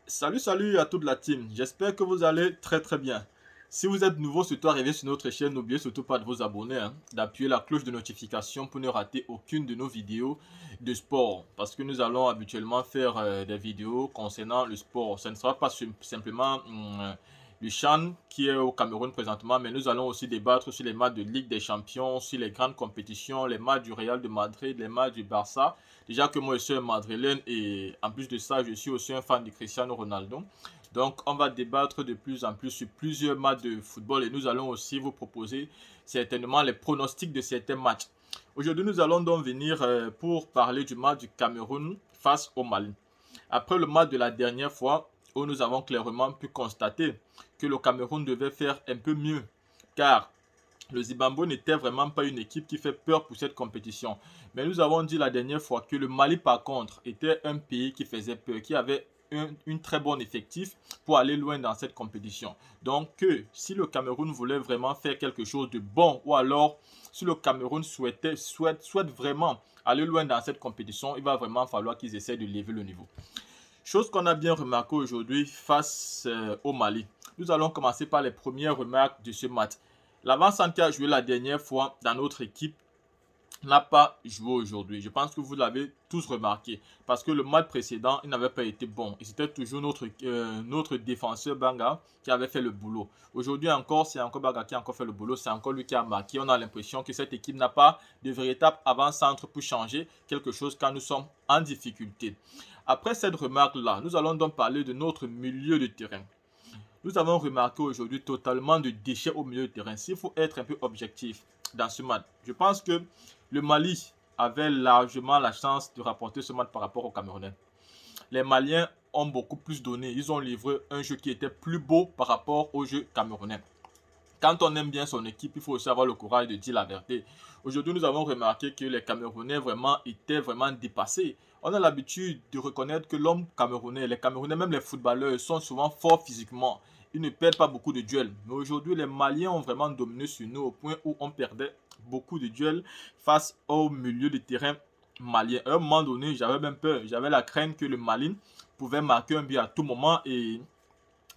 Salut à toute la team, j'espère que vous allez très bien. Si vous êtes nouveau surtout arrivé sur notre chaîne, n'oubliez surtout pas de vous abonner, d'appuyer la cloche de notification pour ne rater aucune de nos vidéos de sport. Parce que nous allons habituellement faire des vidéos concernant le sport. Ce ne sera pas simplement le CHAN qui est au Cameroun présentement, mais nous allons aussi débattre sur les matchs de Ligue des Champions, sur les grandes compétitions, les matchs du Real de Madrid, les matchs du Barça. Déjà que moi je suis un madrilène et en plus de ça, je suis aussi un fan de Cristiano Ronaldo. Donc, on va débattre de plus en plus sur plusieurs matchs de football et nous allons aussi vous proposer certainement les pronostics de certains matchs. Aujourd'hui, nous allons donc venir pour parler du match du Cameroun face au Mali. Après le match de la dernière fois, où nous avons clairement pu constater que le Cameroun devait faire un peu mieux, car le Zimbabwe n'était vraiment pas une équipe qui fait peur pour cette compétition. Mais nous avons dit la dernière fois que le Mali, par contre, était un pays qui faisait peur, qui avait une très bonne effectif pour aller loin dans cette compétition. Donc, si le Cameroun voulait vraiment faire quelque chose de bon, ou alors si le Cameroun souhaite vraiment aller loin dans cette compétition, il va vraiment falloir qu'ils essaient de lever le niveau. Chose qu'on a bien remarqué aujourd'hui face au Mali. Nous allons commencer par les premières remarques de ce match. L'avant-centre qui a joué la dernière fois dans notre équipe n'a pas joué aujourd'hui. Je pense que vous l'avez tous remarqué. Parce que le match précédent, il n'avait pas été bon. Et c'était toujours notre défenseur Banga qui avait fait le boulot. Aujourd'hui encore, c'est encore Banga qui a encore fait le boulot. C'est encore lui qui a marqué. On a l'impression que cette équipe n'a pas de véritable avant-centre pour changer quelque chose quand nous sommes en difficulté. Après cette remarque-là, nous allons donc parler de notre milieu de terrain. Nous avons remarqué aujourd'hui totalement de déchets au milieu de terrain. S'il faut être un peu objectif dans ce match, je pense que le Mali avait largement la chance de rapporter ce match par rapport au Camerounais. Les Maliens ont beaucoup plus donné. Ils ont livré un jeu qui était plus beau par rapport au jeu camerounais. Quand on aime bien son équipe, il faut aussi avoir le courage de dire la vérité. Aujourd'hui, nous avons remarqué que les Camerounais étaient vraiment dépassés. On a l'habitude de reconnaître que l'homme camerounais, les Camerounais, même les footballeurs, sont souvent forts physiquement. Ils ne perdent pas beaucoup de duels. Mais aujourd'hui, les Maliens ont vraiment dominé sur nous au point où on perdait beaucoup de duels face au milieu de terrain malien. À un moment donné, j'avais même peur. J'avais la crainte que le Mali pouvait marquer un but à tout moment et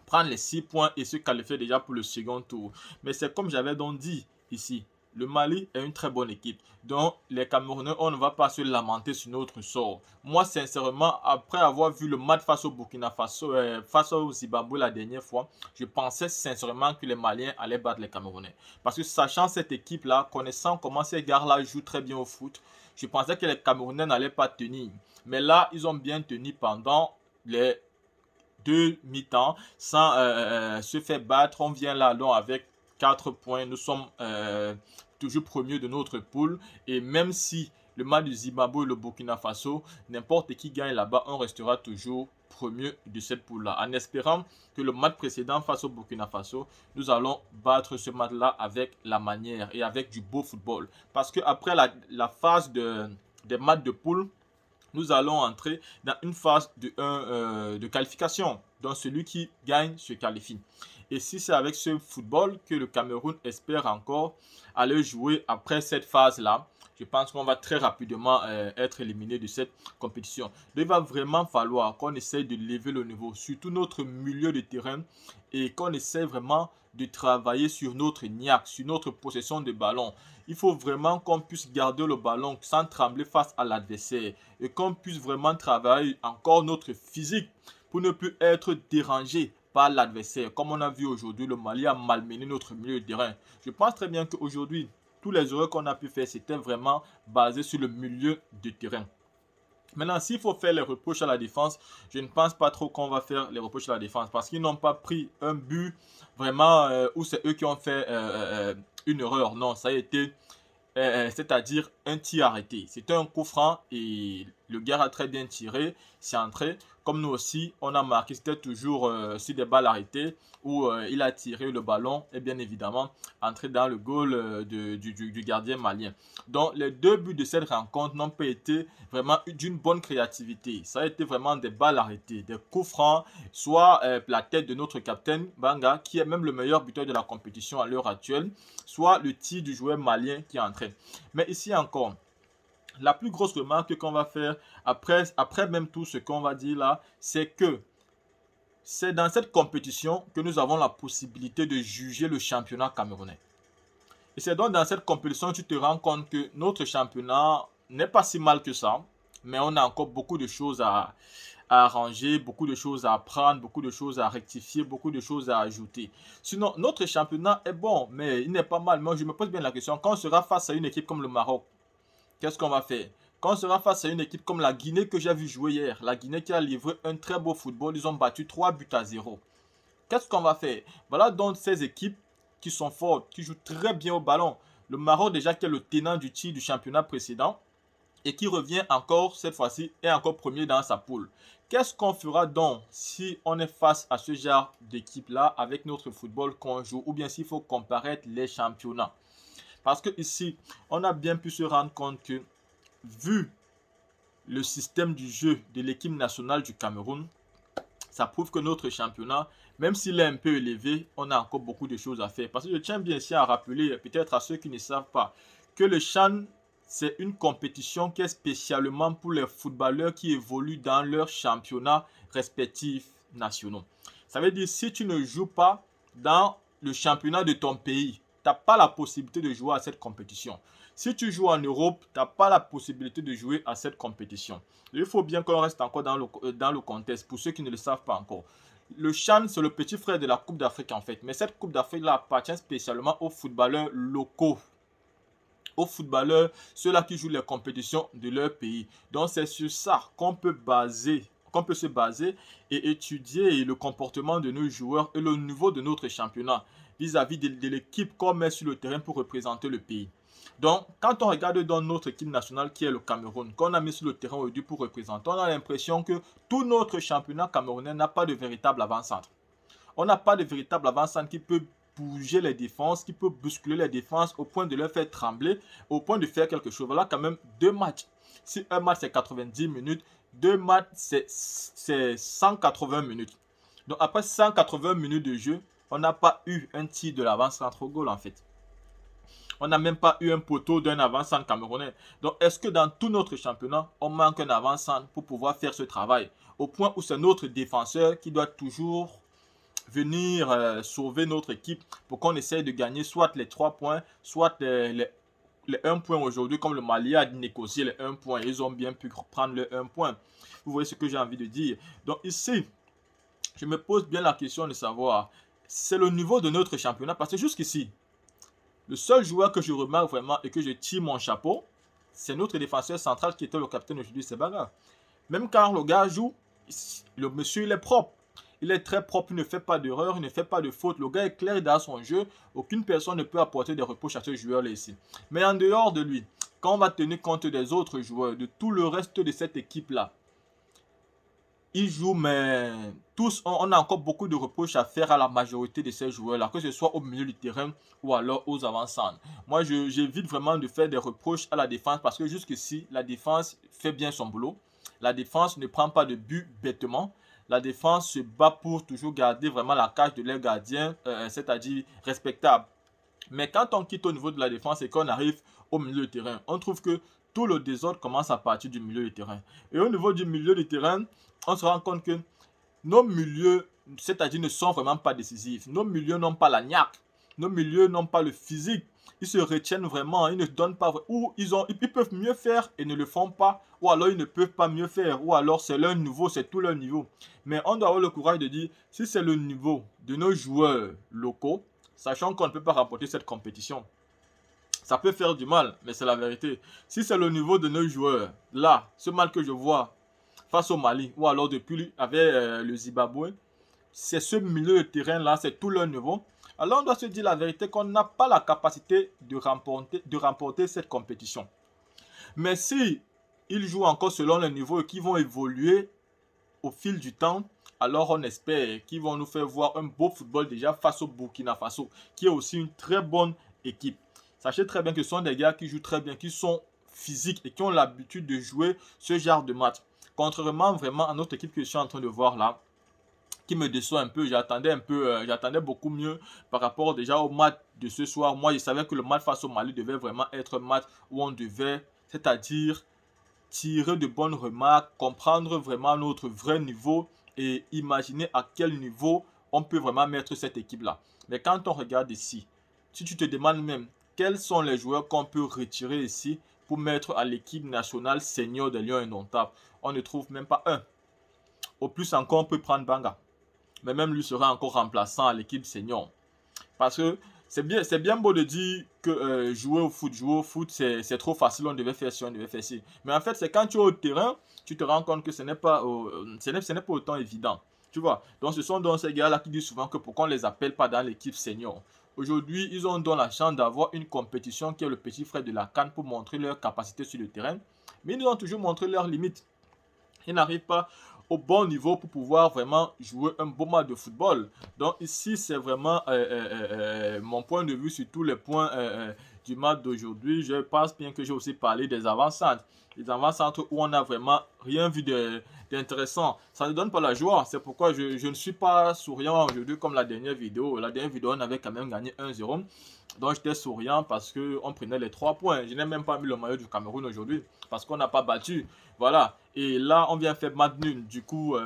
prendre les 6 points et se qualifier déjà pour le second tour. Mais c'est comme j'avais donc dit ici, le Mali est une très bonne équipe. Donc, les Camerounais, on ne va pas se lamenter sur notre sort. Moi, sincèrement, après avoir vu le match face au Burkina Faso, face au Zimbabwe la dernière fois, je pensais sincèrement que les Maliens allaient battre les Camerounais. Parce que sachant cette équipe-là, connaissant comment ces gars-là jouent très bien au foot, je pensais que les Camerounais n'allaient pas tenir. Mais là, ils ont bien tenu pendant les deux mi-temps sans se faire battre. On vient là donc avec 4 points. Nous sommes toujours premiers de notre poule. Et même si le match du Zimbabwe et le Burkina Faso, n'importe qui gagne là-bas, on restera toujours premier de cette poule-là. En espérant que le match précédent face au Burkina Faso, nous allons battre ce match-là avec la manière et avec du beau football. Parce qu'après la phase des matchs de poule, nous allons entrer dans une phase de qualification. Donc celui qui gagne se qualifie. Et si c'est avec ce football que le Cameroun espère encore aller jouer après cette phase-là, je pense qu'on va très rapidement être éliminé de cette compétition. Donc, il va vraiment falloir qu'on essaye de lever le niveau, surtout notre milieu de terrain, et qu'on essaie vraiment de travailler sur notre niaque, sur notre possession de ballon. Il faut vraiment qu'on puisse garder le ballon sans trembler face à l'adversaire et qu'on puisse vraiment travailler encore notre physique pour ne plus être dérangé par l'adversaire. Comme on a vu aujourd'hui, le Mali a malmené notre milieu de terrain. Je pense très bien qu'aujourd'hui, tous les erreurs qu'on a pu faire, c'était vraiment basé sur le milieu de terrain. Maintenant, s'il faut faire les reproches à la défense, je ne pense pas trop qu'on va faire les reproches à la défense parce qu'ils n'ont pas pris un but vraiment où c'est eux qui ont fait une erreur. Non, ça a été c'est-à-dire un tir arrêté. C'était un coup franc et le gars a très bien tiré, c'est entré. Comme nous aussi, on a marqué, c'était toujours sur des balles arrêtées où il a tiré le ballon et bien évidemment entré dans le goal du gardien malien. Donc les deux buts de cette rencontre n'ont pas été vraiment d'une bonne créativité. Ça a été vraiment des balles arrêtées, des coups francs, soit la tête de notre capitaine Banga, qui est même le meilleur buteur de la compétition à l'heure actuelle, soit le tir du joueur malien qui est entré. Mais ici encore, la plus grosse remarque qu'on va faire après même tout ce qu'on va dire là, c'est que c'est dans cette compétition que nous avons la possibilité de juger le championnat camerounais. Et c'est donc dans cette compétition que tu te rends compte que notre championnat n'est pas si mal que ça, mais on a encore beaucoup de choses à arranger, beaucoup de choses à apprendre, beaucoup de choses à rectifier, beaucoup de choses à ajouter. Sinon, notre championnat est bon, mais il n'est pas mal. Moi, je me pose bien la question, quand on sera face à une équipe comme le Maroc, qu'est-ce qu'on va faire? Quand on sera face à une équipe comme la Guinée que j'ai vu jouer hier, la Guinée qui a livré un très beau football, ils ont battu 3 buts à 0. Qu'est-ce qu'on va faire? Voilà donc ces équipes qui sont fortes, qui jouent très bien au ballon. Le Maroc déjà qui est le tenant du titre du championnat précédent et qui revient encore cette fois-ci et encore premier dans sa poule. Qu'est-ce qu'on fera donc si on est face à ce genre d'équipe-là avec notre football qu'on joue ou bien s'il faut comparaître les championnats? Parce que ici, on a bien pu se rendre compte que vu le système du jeu de l'équipe nationale du Cameroun, ça prouve que notre championnat, même s'il est un peu élevé, on a encore beaucoup de choses à faire. Parce que je tiens bien ici à rappeler, peut-être à ceux qui ne savent pas, que le CHAN, c'est une compétition qui est spécialement pour les footballeurs qui évoluent dans leurs championnats respectifs nationaux. Ça veut dire si tu ne joues pas dans le championnat de ton pays, tu n'as pas la possibilité de jouer à cette compétition. Si tu joues en Europe, tu n'as pas la possibilité de jouer à cette compétition. Il faut bien qu'on reste encore dans le contexte, pour ceux qui ne le savent pas encore. Le CHAN, c'est le petit frère de la Coupe d'Afrique en fait. Mais cette Coupe d'Afrique-là appartient spécialement aux footballeurs locaux. Aux footballeurs, ceux-là qui jouent les compétitions de leur pays. Donc c'est sur ça qu'on peut se baser et étudier le comportement de nos joueurs et le niveau de notre championnat vis-à-vis de l'équipe qu'on met sur le terrain pour représenter le pays. Donc, quand on regarde dans notre équipe nationale qui est le Cameroun, qu'on a mis sur le terrain aujourd'hui pour représenter, on a l'impression que tout notre championnat camerounais n'a pas de véritable avant-centre. On n'a pas de véritable avant-centre qui peut bouger les défenses, qui peut bousculer les défenses au point de les faire trembler, au point de faire quelque chose. Voilà quand même 2 matchs. Si un match c'est 90 minutes, 2 matchs c'est 180 minutes. Donc après 180 minutes de jeu, on n'a pas eu un tir de l'avant-centre au goal en fait. On n'a même pas eu un poteau d'un avant-centre camerounais. Donc, est-ce que dans tout notre championnat, on manque un avant-centre pour pouvoir faire ce travail? Au point où c'est notre défenseur qui doit toujours venir sauver notre équipe pour qu'on essaye de gagner soit les 3 points, soit les 1 point aujourd'hui, comme le Mali a négocié les 1 point. Ils ont bien pu prendre le 1 point. Vous voyez ce que j'ai envie de dire. Donc ici, je me pose bien la question de savoir, c'est le niveau de notre championnat, parce que jusqu'ici, le seul joueur que je remarque vraiment et que je tire mon chapeau, c'est notre défenseur central qui était le capitaine aujourd'hui, c'est Baga. Même quand le gars joue, le monsieur il est propre. Il est très propre, il ne fait pas d'erreur, il ne fait pas de faute. Le gars est clair dans son jeu. Aucune personne ne peut apporter des reproches à ce joueur-là ici. Mais en dehors de lui, quand on va tenir compte des autres joueurs, de tout le reste de cette équipe-là, ils jouent, mais tous, on a encore beaucoup de reproches à faire à la majorité de ces joueurs-là, que ce soit au milieu du terrain ou alors aux avant-centres. Moi, j'évite vraiment de faire des reproches à la défense parce que jusqu'ici, la défense fait bien son boulot. La défense ne prend pas de but bêtement. La défense se bat pour toujours garder vraiment la cage de leur gardien, c'est-à-dire respectable. Mais quand on quitte au niveau de la défense et qu'on arrive au milieu du terrain, on trouve que tout le désordre commence à partir du milieu du terrain. Et au niveau du milieu du terrain, on se rend compte que nos milieux, c'est-à-dire ne sont vraiment pas décisifs. Nos milieux n'ont pas la niaque. Nos milieux n'ont pas le physique. Ils se retiennent vraiment, ils ne donnent pas, ou ils peuvent mieux faire et ne le font pas, ou alors ils ne peuvent pas mieux faire, ou alors c'est leur niveau, c'est tout leur niveau. Mais on doit avoir le courage de dire, si c'est le niveau de nos joueurs locaux, sachant qu'on ne peut pas remporter cette compétition, ça peut faire du mal, mais c'est la vérité. Si c'est le niveau de nos joueurs, là, ce mal que je vois face au Mali, ou alors depuis avec le Zimbabwe, c'est ce milieu de terrain-là, c'est tout leur niveau. Alors on doit se dire la vérité qu'on n'a pas la capacité de remporter cette compétition. Mais si ils jouent encore selon le niveau et qu'ils vont évoluer au fil du temps, alors on espère qu'ils vont nous faire voir un beau football déjà face au Burkina Faso, qui est aussi une très bonne équipe. Sachez très bien que ce sont des gars qui jouent très bien, qui sont physiques et qui ont l'habitude de jouer ce genre de match. Contrairement vraiment à notre équipe que je suis en train de voir là, qui me déçoit un peu. J'attendais beaucoup mieux par rapport déjà au match de ce soir. Moi, je savais que le match face au Mali devait vraiment être un match où on devait, c'est-à-dire tirer de bonnes remarques, comprendre vraiment notre vrai niveau et imaginer à quel niveau on peut vraiment mettre cette équipe-là. Mais quand on regarde ici, si tu te demandes même quels sont les joueurs qu'on peut retirer ici pour mettre à l'équipe nationale senior des Lions Indomptables, on ne trouve même pas un. Au plus encore, on peut prendre Banga. Mais même lui sera encore remplaçant à l'équipe senior. Parce que c'est bien beau de dire que jouer au foot, c'est trop facile, on devait faire ci, on devait faire ci. Mais en fait, c'est quand tu es au terrain, tu te rends compte que ce n'est pas autant évident. Tu vois, donc ce sont donc ces gars-là qui disent souvent que pourquoi on ne les appelle pas dans l'équipe senior. Aujourd'hui, ils ont donc la chance d'avoir une compétition qui est le petit frère de la CAN pour montrer leur capacité sur le terrain. Mais ils nous ont toujours montré leurs limites. Ils n'arrivent pas au bon niveau pour pouvoir vraiment jouer un beau match de football. Donc ici, c'est vraiment mon point de vue sur tous les points du match d'aujourd'hui. Je pense bien que j'ai aussi parlé des avant-centres. Les avant-centres où on n'a vraiment rien vu d'intéressant. Ça ne donne pas la joie. C'est pourquoi je ne suis pas souriant aujourd'hui comme la dernière vidéo. La dernière vidéo, on avait quand même gagné 1-0. Donc j'étais souriant parce qu'on prenait les 3 points. Je n'ai même pas mis le maillot du Cameroun aujourd'hui parce qu'on n'a pas battu. Voilà. Et là, on vient faire match nul. Du coup,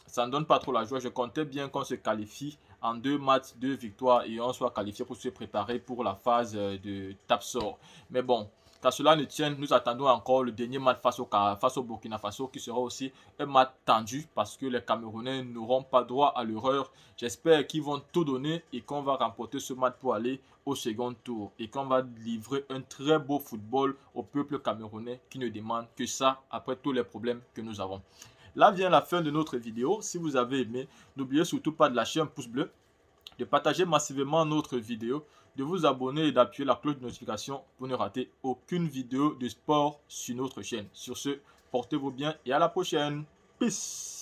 ça ne donne pas trop la joie. Je comptais bien qu'on se qualifie en 2 matchs, 2 victoires et on soit qualifié pour se préparer pour la phase de tape-sort. Mais bon, qu'à cela ne tienne, nous attendons encore le dernier match face au Burkina Faso qui sera aussi un match tendu parce que les Camerounais n'auront pas droit à l'erreur. J'espère qu'ils vont tout donner et qu'on va remporter ce match pour aller au second tour et qu'on va livrer un très beau football au peuple camerounais qui ne demande que ça après tous les problèmes que nous avons. Là vient la fin de notre vidéo. Si vous avez aimé, n'oubliez surtout pas de lâcher un pouce bleu, de partager massivement notre vidéo, de vous abonner et d'appuyer la cloche de notification pour ne rater aucune vidéo de sport sur notre chaîne. Sur ce, portez-vous bien et à la prochaine. Peace!